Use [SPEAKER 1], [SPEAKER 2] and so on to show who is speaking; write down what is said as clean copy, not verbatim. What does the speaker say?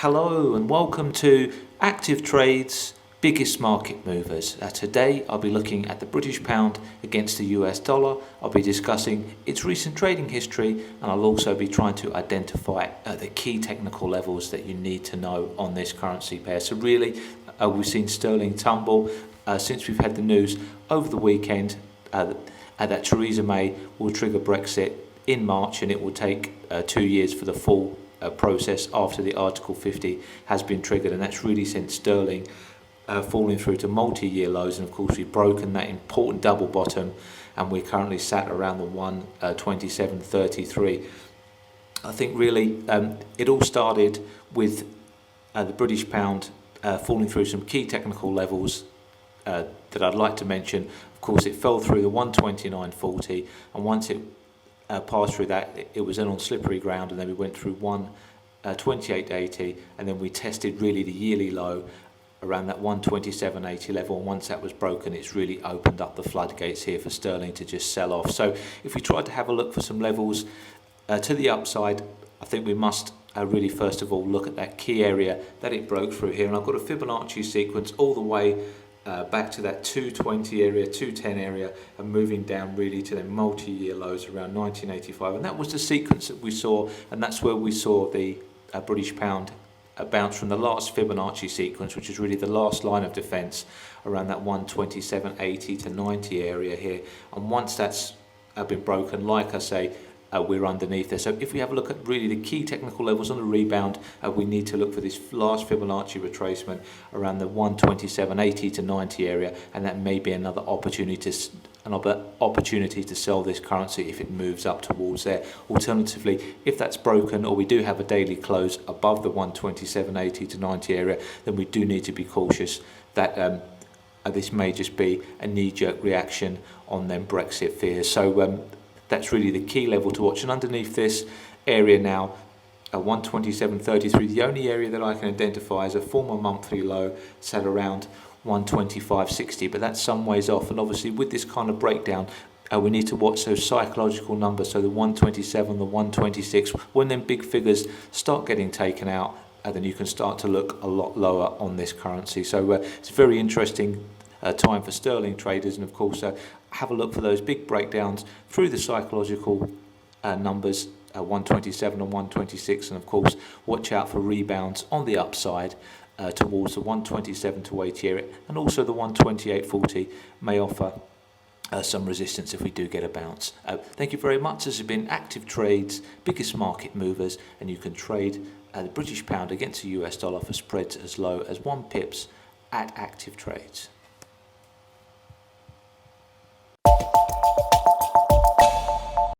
[SPEAKER 1] Hello and welcome to ActivTrades biggest market movers. Today I'll be looking at the British pound against the US dollar. I'll be discussing its recent trading history, and I'll also be trying to identify the key technical levels that you need to know on this currency pair. So really we've seen sterling tumble since we've had the news over the weekend that Theresa May will trigger Brexit in March, and it will take 2 years for the full process after the Article 50 has been triggered, and that's really sent sterling falling through to multi-year lows. And of course we've broken that important double bottom, and we're currently sat around the 127.33. I think really it all started with the British pound falling through some key technical levels that I'd like to mention. Of course, it fell through the 129.40, and once it passed through that, it was then on slippery ground, and then we went through 128.80, and then we tested really the yearly low around that 127.80 level, and once that was broken, it's really opened up the floodgates here for sterling to just sell off. So if we tried to have a look for some levels to the upside, I think we must really first of all look at that key area that it broke through here, and I've got a Fibonacci sequence all the way back to that 220 area, 210 area, and moving down really to the multi-year lows around 1985, and that was the sequence that we saw, and that's where we saw the British pound bounce from the last Fibonacci sequence, which is really the last line of defense around that 127.80 to 90 area here. And once that's been broken, like I say, we're underneath there. So if we have a look at really the key technical levels on the rebound, we need to look for this last Fibonacci retracement around the 127.80 to 90 area, and that may be another opportunity to sell this currency if it moves up towards there. Alternatively, if that's broken, or we do have a daily close above the 127.80 to 90 area, then we do need to be cautious that this may just be a knee-jerk reaction on them Brexit fears. So that's really the key level to watch. And underneath this area now, 127.33, the only area that I can identify as a former monthly low, sat around 125.60, but that's some ways off. And obviously with this kind of breakdown, we need to watch those psychological numbers, so the 127, the 126. When them big figures start getting taken out, then you can start to look a lot lower on this currency. So it's a very interesting time for sterling traders, and of course have a look for those big breakdowns through the psychological numbers, 127 and 126, and of course watch out for rebounds on the upside towards the 127 to 80 area, and also the 128.40 may offer some resistance if we do get a bounce. Thank you very much. This has been ActivTrades biggest market movers, and you can trade the British pound against the US dollar for spreads as low as 1 pips at ActivTrades.